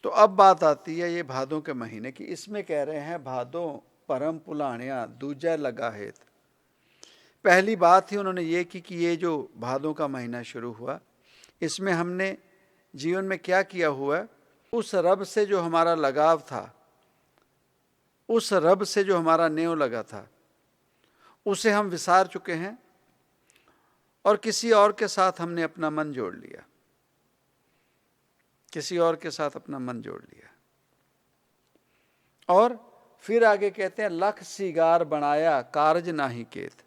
तो अब बात आती है ये भादों के महीने की। इसमें कह रहे हैं भादों परम पुलाणिया दूजा लगा हेत। पहली बात ही उन्होंने ये की कि ये जो भादों का महीना शुरू हुआ, इसमें हमने जीवन में क्या किया हुआ है, उस रब से जो हमारा लगाव था, उस रब से जो हमारा नेव लगा था, उसे हम विसार चुके हैं और किसी और के साथ हमने अपना मन जोड़ लिया, किसी और के साथ अपना मन जोड़ लिया। और फिर आगे कहते हैं लख सिगार बनाया कारज नाही केत।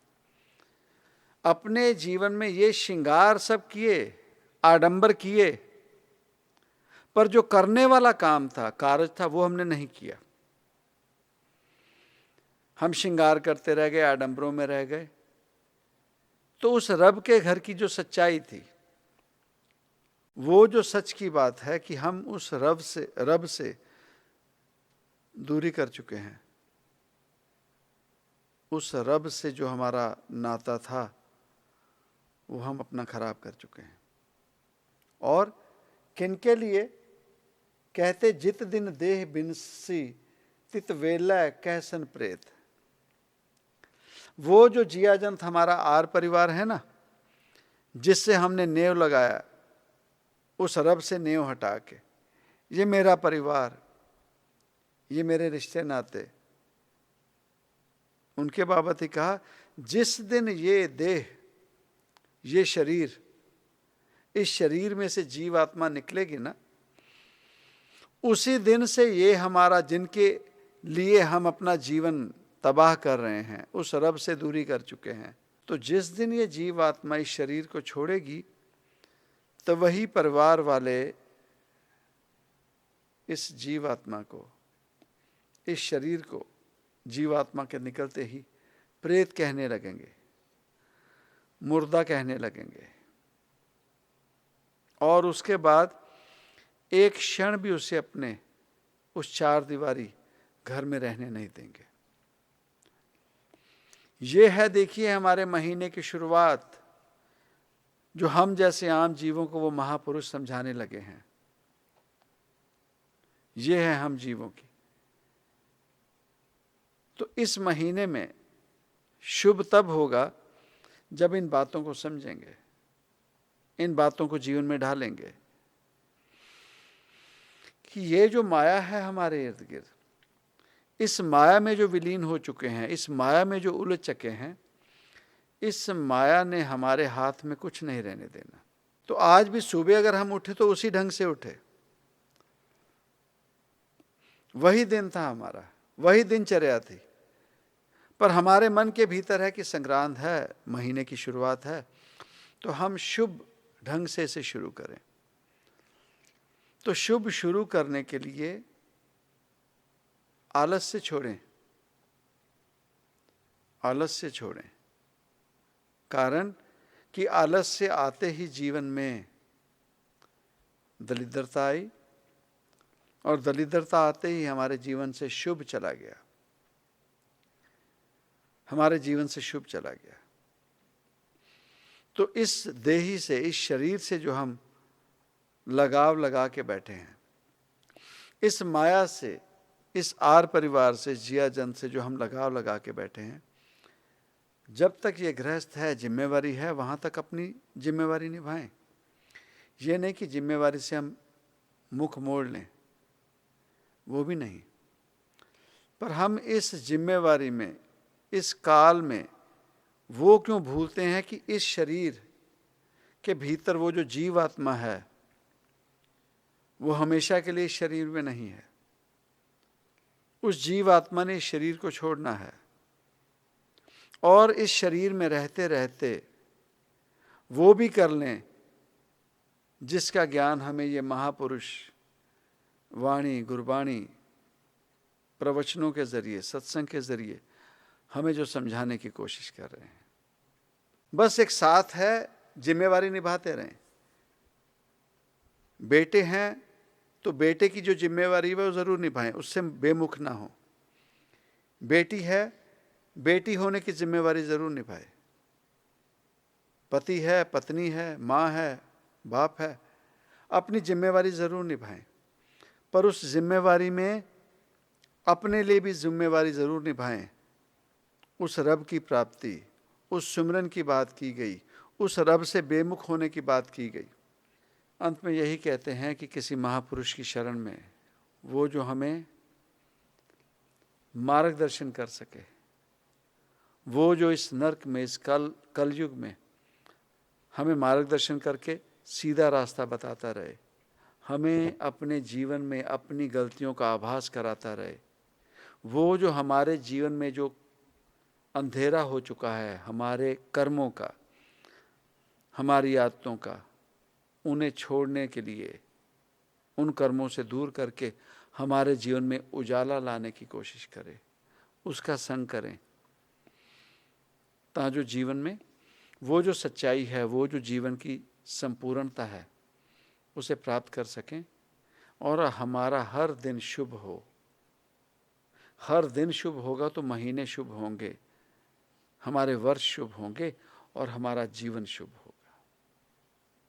अपने जीवन में ये श्रृंगार सब किए, आडंबर किए, पर जो करने वाला काम था, कारज था, वो हमने नहीं किया। हम श्रृंगार करते रह गए, आडंबरों में रह गए। तो उस रब के घर की जो सच्चाई थी, वो जो सच की बात है कि हम उस रब से दूरी कर चुके हैं। उस रब से जो हमारा नाता था, वो हम अपना खराब कर चुके हैं। और किनके लिए कहते, जित दिन देह बिनसी तित वेला कहसन प्रेत। वो जो जिया जंत हमारा आर परिवार है ना, जिससे हमने नेव लगाया, उस रब से नेव हटा के, ये मेरा परिवार, ये मेरे रिश्ते नाते, उनके बाबत ही कहा, जिस दिन ये देह, ये शरीर, इस शरीर में से जीव आत्मा निकलेगी ना, उसी दिन से ये हमारा, जिनके लिए हम अपना जीवन तबाह कर रहे हैं, उस रब से दूरी कर चुके हैं। तो जिस दिन ये जीव आत्मा इस शरीर को छोड़ेगी, तो वही परिवार वाले इस जीवात्मा को, इस शरीर को जीवात्मा के निकलते ही प्रेत कहने लगेंगे, मुर्दा कहने लगेंगे। और उसके बाद एक क्षण भी उसे अपने उस चार दीवारी घर में रहने नहीं देंगे। ये है, देखिए, हमारे महीने की शुरुआत, जो हम जैसे आम जीवों को वो महापुरुष समझाने लगे हैं। ये है हम जीवों की। तो इस महीने में शुभ तब होगा जब इन बातों को समझेंगे, इन बातों को जीवन में ढालेंगे कि ये जो माया है हमारे इर्द गिर्द, इस माया में जो विलीन हो चुके हैं, इस माया में जो उलझ चुके हैं, इस माया ने हमारे हाथ में कुछ नहीं रहने देना। तो आज भी सुबह अगर हम उठे तो उसी ढंग से उठे, वही दिन था हमारा, वही दिनचर्या थी। पर हमारे मन के भीतर है कि संक्रांत है, महीने की शुरुआत है, तो हम शुभ ढंग से इसे शुरू करें। तो शुभ शुरू करने के लिए आलस्य छोड़ें, आलस्य छोड़ें। कारण कि आलस्य आते ही जीवन में दरिद्रता आई, और दरिद्रता आते ही हमारे जीवन से शुभ चला गया, हमारे जीवन से शुभ चला गया। तो इस देही से, इस शरीर से जो हम लगाव लगा के बैठे हैं, इस माया से, इस आर परिवार से, जिया जंत से जो हम लगाव लगा के बैठे हैं, जब तक ये गृहस्थ है, जिम्मेवारी है, वहाँ तक अपनी जिम्मेवारी निभाएं। ये नहीं कि जिम्मेवारी से हम मुख मोड़ लें, वो भी नहीं। पर हम इस जिम्मेवारी में, इस काल में, वो क्यों भूलते हैं कि इस शरीर के भीतर वो जो जीवात्मा है, वो हमेशा के लिए इस शरीर में नहीं है। उस जीवात्मा ने इस शरीर को छोड़ना है, और इस शरीर में रहते रहते वो भी कर लें जिसका ज्ञान हमें ये महापुरुष वाणी, गुरबाणी, प्रवचनों के जरिए, सत्संग के जरिए हमें जो समझाने की कोशिश कर रहे हैं। बस एक साथ है, जिम्मेवारी निभाते रहें। बेटे हैं तो बेटे की जो जिम्मेवारी है वो जरूर निभाएं, उससे बेमुख ना हो। बेटी है, बेटी होने की जिम्मेवारी जरूर निभाए। पति है, पत्नी है, माँ है, बाप है, अपनी जिम्मेवारी जरूर निभाएं। पर उस जिम्मेवारी में अपने लिए भी जिम्मेवारी ज़रूर निभाएं। उस रब की प्राप्ति, उस सिमरन की बात की गई, उस रब से बेमुख होने की बात की गई। अंत में यही कहते हैं कि किसी महापुरुष की शरण में, वो जो हमें मार्गदर्शन कर सके, वो जो इस नर्क में, इस कलयुग में हमें मार्गदर्शन करके सीधा रास्ता बताता रहे, हमें अपने जीवन में अपनी गलतियों का आभास कराता रहे, वो जो हमारे जीवन में जो अंधेरा हो चुका है हमारे कर्मों का, हमारी आदतों का, उन्हें छोड़ने के लिए, उन कर्मों से दूर करके हमारे जीवन में उजाला लाने की कोशिश करें, उसका संग करें, ताकि जो जीवन में वो जो सच्चाई है, वो जो जीवन की संपूर्णता है, उसे प्राप्त कर सकें और हमारा हर दिन शुभ हो। हर दिन शुभ होगा तो महीने शुभ होंगे, हमारे वर्ष शुभ होंगे और हमारा जीवन शुभ हो।